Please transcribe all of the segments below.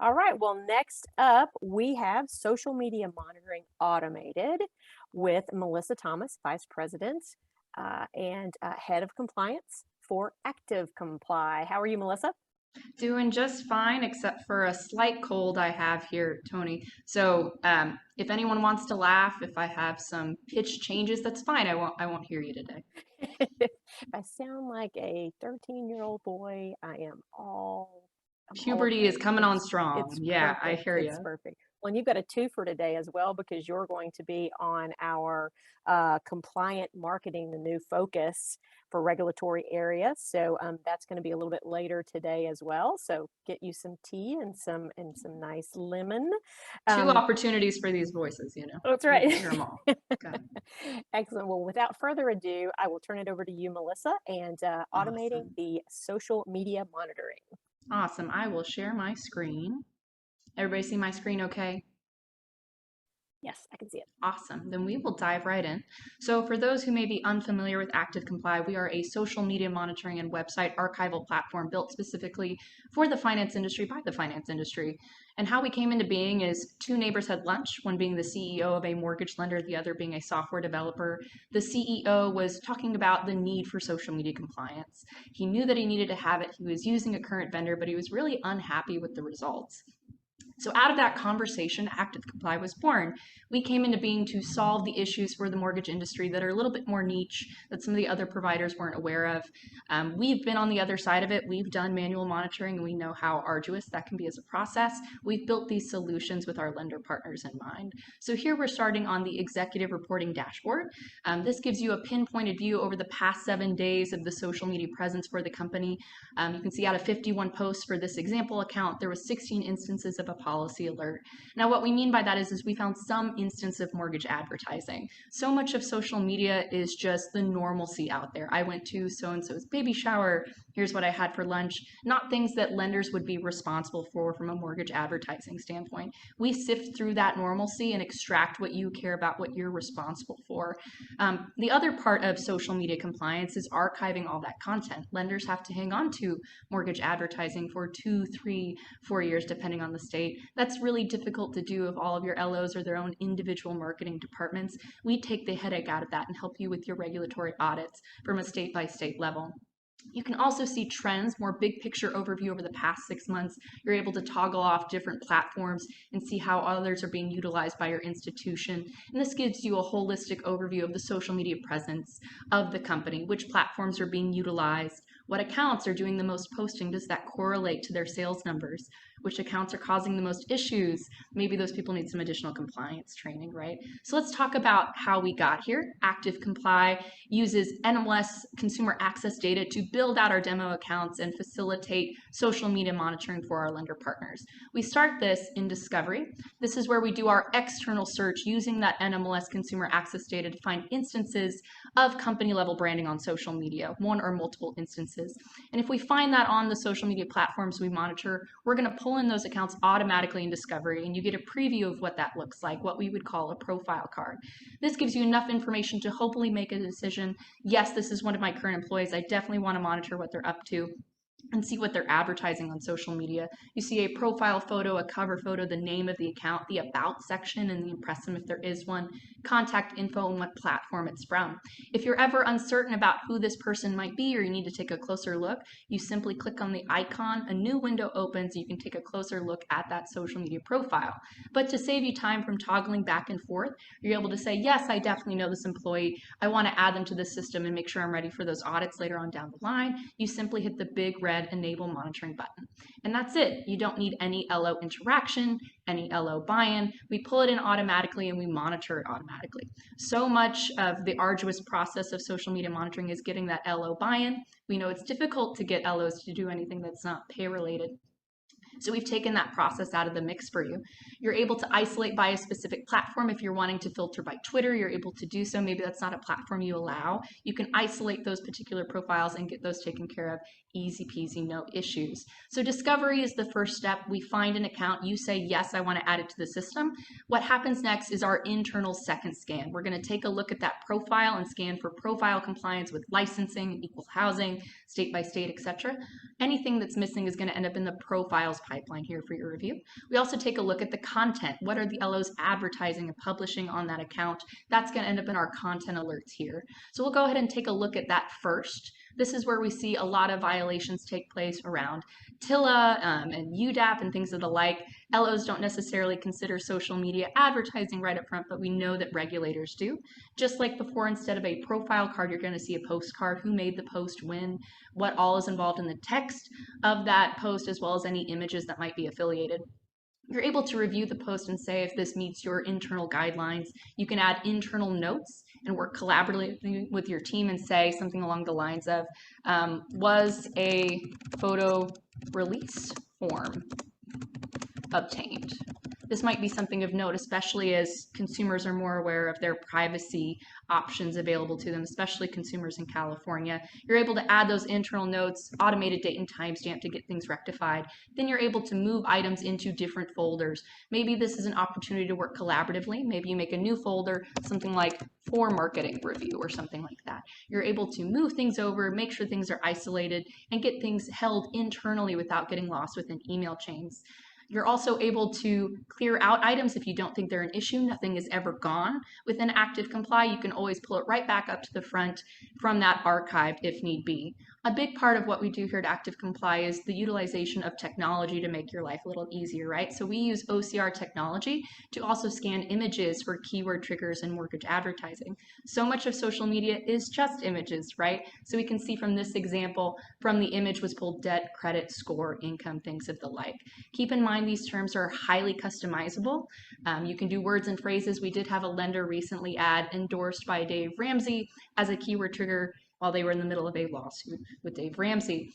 All right. Well, next up, we have social media monitoring automated with Melissa Thomas, Vice President and Head of Compliance for ActiveComply. How are you, Melissa? Doing just fine, except for a slight cold I have here, Tony. So, if anyone wants to laugh, if I have some pitch changes, that's fine. I won't hear you today. If I sound like a 13-year-old boy, I'm all Puberty is okay. coming on It's strong. Yeah, I perfect. hear It's you. perfect. Well, and you've got a two for today as well because you're going to be on our compliant marketing, the new focus for regulatory areas. So that's going to be a little bit later today as well. So get you some tea and some nice lemon. Two Um, opportunities for these voices, that's You right. hear them all. Okay. Excellent. Well, without further ado, I will turn it over to you, Melissa, and automating Awesome. the social media monitoring. Awesome. I will share my screen. Everybody see my screen okay? Yes, I can see it. Awesome. Then we will dive right in. So, for those who may be unfamiliar with ActiveComply, we are a social media monitoring and website archival platform built specifically for the finance industry by the finance industry. And how we came into being is two neighbors had lunch, one being the CEO of a mortgage lender, the other being a software developer. The CEO was talking about the need for social media compliance. He knew that he needed to have it. He was using a current vendor, but he was really unhappy with the results. So out of that conversation, ActiveComply was born. We came into being to solve the issues for the mortgage industry that are a little bit more niche that some of the other providers weren't aware of. We've been on the other side of it. We've done manual monitoring, and we know how arduous that can be as a process. We've built these solutions with our lender partners in mind. So here we're starting on the executive reporting dashboard. This gives you a pinpointed view over the past 7 days of the social media presence for the company. You can see out of 51 posts for this example account, there was 16 instances of a policy alert. Now, what we mean by that is we found some instance of mortgage advertising. So much of social media is just the normalcy out there. I went to so-and-so's baby shower. Here's what I had for lunch. Not things that lenders would be responsible for from a mortgage advertising standpoint. We sift through that normalcy and extract what you care about, what you're responsible for. The other part of social media compliance is archiving all that content. Lenders have to hang on to mortgage advertising for 2, 3, 4 years, depending on the state. That's really difficult to do if all of your LOs are their own individual marketing departments. We take the headache out of that and help you with your regulatory audits from a state by state level. You can also see trends, more big picture overview over the past 6 months. You're able to toggle off different platforms and see how others are being utilized by your institution. And this gives you a holistic overview of the social media presence of the company, which platforms are being utilized, what accounts are doing the most posting, does that correlate to their sales numbers, which accounts are causing the most issues, maybe those people need some additional compliance training, right? So let's talk about how we got here. ActiveComply uses NMLS consumer access data to build out our demo accounts and facilitate social media monitoring for our lender partners. We start this in discovery. This is where we do our external search using that NMLS consumer access data to find instances of company level branding on social media, one or multiple instances. And if we find that on the social media platforms we monitor, we're going to pull in those accounts automatically in discovery, and you get a preview of what that looks like, what we would call a profile card. This gives you enough information to hopefully make a decision. Yes, this is one of my current employees. I definitely want to monitor what they're up to and see what they're advertising on social media. You see a profile photo, a cover photo, the name of the account, the about section, and the impressum if there is one, contact info, and what platform it's from. If you're ever uncertain about who this person might be or you need to take a closer look, you simply click on the icon, a new window opens, you can take a closer look at that social media profile. But to save you time from toggling back and forth, you're able to say, yes, I definitely know this employee. I want to add them to the system and make sure I'm ready for those audits later on down the line. You simply hit the big red enable monitoring button. And that's it. You don't need any LO interaction, any LO buy-in. We pull it in automatically and we monitor it automatically. So much of the arduous process of social media monitoring is getting that LO buy-in. We know it's difficult to get LOs to do anything that's not pay related. So we've taken that process out of the mix for you. You're able to isolate by a specific platform. If you're wanting to filter by Twitter, you're able to do so. Maybe that's not a platform you allow. You can isolate those particular profiles and get those taken care of. Easy peasy, no issues. So discovery is the first step. We find an account. You say, yes, I want to add it to the system. What happens next is our internal second scan. We're going to take a look at that profile and scan for profile compliance with licensing, equal housing, state by state, etc. Anything that's missing is going to end up in the profiles pipeline here for your review. We also take a look at the content. What are the LOs advertising and publishing on that account? That's going to end up in our content alerts here. So we'll go ahead and take a look at that first. This is where we see a lot of violations take place around TILA and UDAP and things of the like. LOs don't necessarily consider social media advertising right up front, but we know that regulators do. Just like before, instead of a profile card, you're going to see a postcard, who made the post, when, what all is involved in the text of that post, as well as any images that might be affiliated. You're able to review the post and say if this meets your internal guidelines. You can add internal notes and work collaboratively with your team and say something along the lines of, was a photo release form obtained? This might be something of note, especially as consumers are more aware of their privacy options available to them, especially consumers in California. You're able to add those internal notes, automated date and timestamp to get things rectified. Then you're able to move items into different folders. Maybe this is an opportunity to work collaboratively. Maybe you make a new folder, something like for marketing review or something like that. You're able to move things over, make sure things are isolated, and get things held internally without getting lost within email chains. You're also able to clear out items if you don't think they're an issue. Nothing is ever gone. Within ActiveComply, you can always pull it right back up to the front from that archive if need be. A big part of what we do here at ActiveComply is the utilization of technology to make your life a little easier, right? So we use OCR technology to also scan images for keyword triggers and mortgage advertising. So much of social media is just images, right? So we can see from this example, from the image was pulled debt, credit, score, income, things of the like. Keep in mind these terms are highly customizable. You can do words and phrases. We did have a lender recently add endorsed by Dave Ramsey as a keyword trigger while they were in the middle of a lawsuit with Dave Ramsey.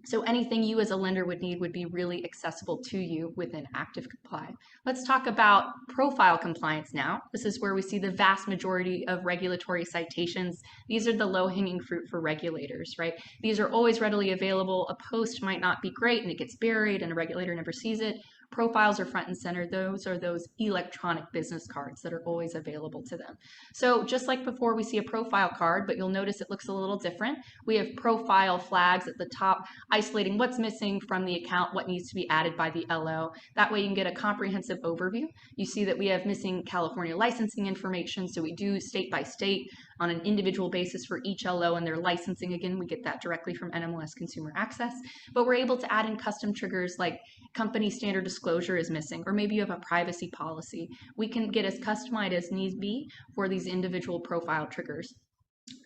So anything you as a lender would need would be really accessible to you within ActiveComply. Let's talk about profile compliance now. This is where we see the vast majority of regulatory citations. These are the low-hanging fruit for regulators, right? These are always readily available. A post might not be great and it gets buried and a regulator never sees it. Profiles are front and center. Those are those electronic business cards that are always available to them. So just like before, we see a profile card, but you'll notice it looks a little different. We have profile flags at the top, isolating what's missing from the account, what needs to be added by the LO. That way you can get a comprehensive overview. You see that we have missing California licensing information, so we do state by state on an individual basis for each LO and their licensing. Again, we get that directly from NMLS Consumer Access, but we're able to add in custom triggers like company standard disclosure is missing, or maybe you have a privacy policy. We can get as customized as needs be for these individual profile triggers.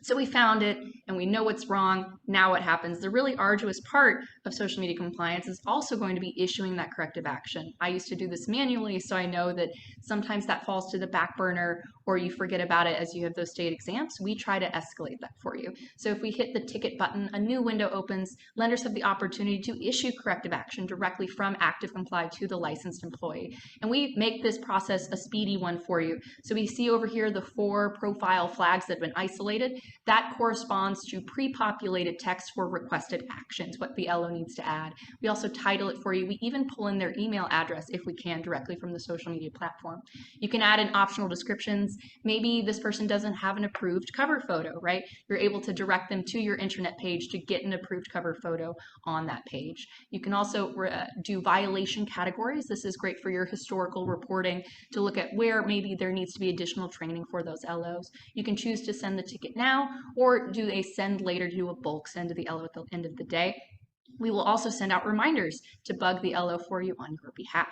So we found it and we know what's wrong. Now what happens? The really arduous part of social media compliance is also going to be issuing that corrective action. I used to do this manually, so I know that sometimes that falls to the back burner or you forget about it as you have those state exams. We try to escalate that for you. So if we hit the ticket button, a new window opens. Lenders have the opportunity to issue corrective action directly from ActiveComply to the licensed employee. And we make this process a speedy one for you. So we see over here the 4 profile flags that have been isolated. That corresponds to pre-populated text for requested actions, what the LO needs to add. We also title it for you. We even pull in their email address if we can directly from the social media platform. You can add in optional descriptions. Maybe this person doesn't have an approved cover photo, right? You're able to direct them to your intranet page to get an approved cover photo on that page. You can also do violation categories. This is great for your historical reporting to look at where maybe there needs to be additional training for those LOs. You can choose to send the ticket now or do a send later to do a bulk send to the LO at the end of the day. We will also send out reminders to bug the LO for you on your behalf.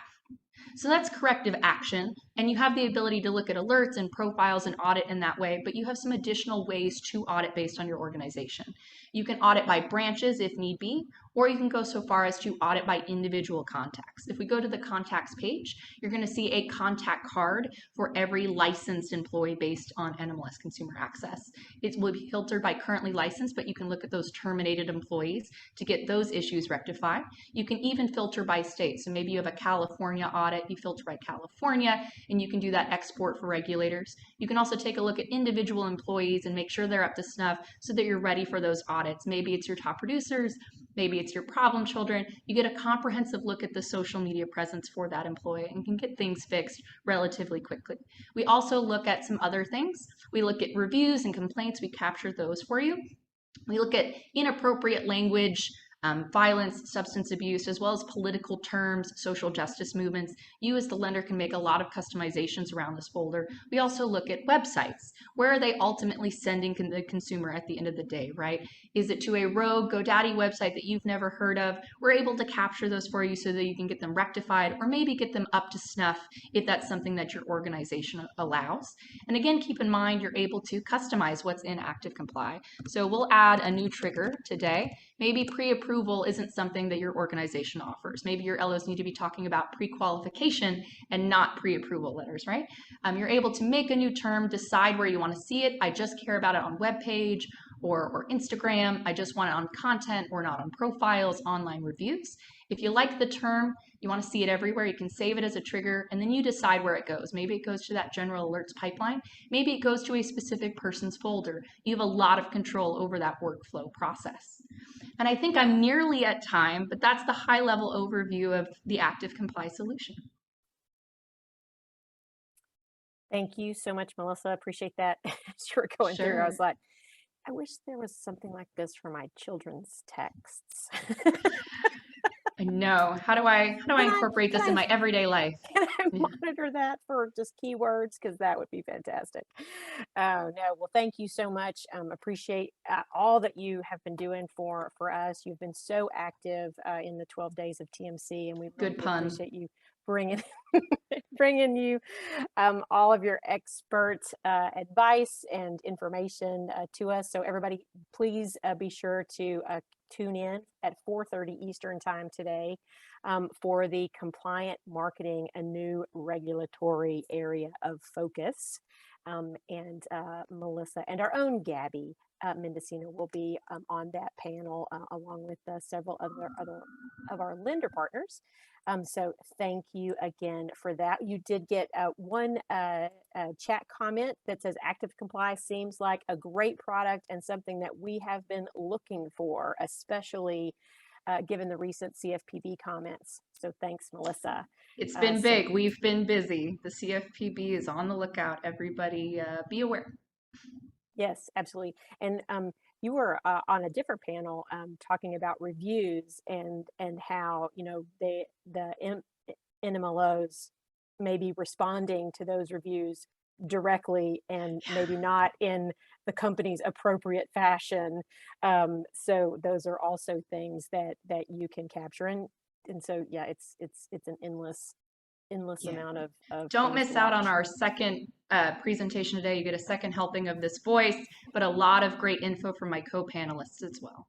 So that's corrective action, and you have the ability to look at alerts and profiles and audit in that way, but you have some additional ways to audit based on your organization. You can audit by branches if need be, or you can go so far as to audit by individual contacts. If we go to the contacts page, you're going to see a contact card for every licensed employee based on NMLS Consumer Access. It will be filtered by currently licensed, but you can look at those terminated employees to get those issues rectified. You can even filter by state. So maybe you have a California audit, you filter by California, and you can do that export for regulators. You can also take a look at individual employees and make sure they're up to snuff so that you're ready for those audits. Maybe it's your top producers, maybe it's your problem children. You get a comprehensive look at the social media presence for that employee and can get things fixed relatively quickly. We also look at some other things. We look at reviews and complaints. We capture those for you. We look at inappropriate language, violence, substance abuse, as well as political terms, social justice movements. You as the lender can make a lot of customizations around this folder. We also look at websites. Where are they ultimately sending the consumer at the end of the day, right? Is it to a rogue GoDaddy website that you've never heard of? We're able to capture those for you so that you can get them rectified or maybe get them up to snuff if that's something that your organization allows. And again, keep in mind you're able to customize what's in ActiveComply. So we'll add a new trigger today. Maybe pre-approval isn't something that your organization offers. Maybe your LOs need to be talking about pre-qualification and not pre-approval letters, right? You're able to make a new term, decide where you want to see it. I just care about it on web page or Instagram. I just want it on content or not on profiles, online reviews. If you like the term, you want to see it everywhere, you can save it as a trigger, and then you decide where it goes. Maybe it goes to that general alerts pipeline. Maybe it goes to a specific person's folder. You have a lot of control over that workflow process. And I think I'm nearly at time, but that's the high level overview of the ActiveComply solution. Thank you so much, Melissa. Appreciate that. As you were going through, I was Sure. like, I wish there was something like this for my children's texts. I know. How do I Can I incorporate can this in I my everyday life? can I Yeah. monitor that for just keywords? Because that would be fantastic. Oh no, well, thank you so much. Appreciate all that you have been doing for us. You've been so active in the 12 days of TMC, and we really Good do pun. appreciate you bringing bringing you all of your expert advice and information to us. So everybody, please be sure to tune in at 4:30 Eastern time today for the Compliant Marketing, a new regulatory area of focus. And Melissa and our own Gabby Mendocino will be on that panel along with several other of our lender partners. So thank you again for that. You did get one chat comment that says ActiveComply seems like a great product and something that we have been looking for, especially given the recent CFPB comments. So thanks, Melissa. It's been So big. We've been busy. The CFPB is on the lookout. Everybody be aware. yes, absolutely. And you were on a different panel talking about reviews and how the NMLOs may be responding to those reviews directly and maybe not in the company's appropriate fashion. So those are also things that you can capture and so yeah, it's an endless Yeah. amount of Don't things to miss out on watch. our second presentation today. You get a second helping of this voice, but a lot of great info from my co-panelists as well.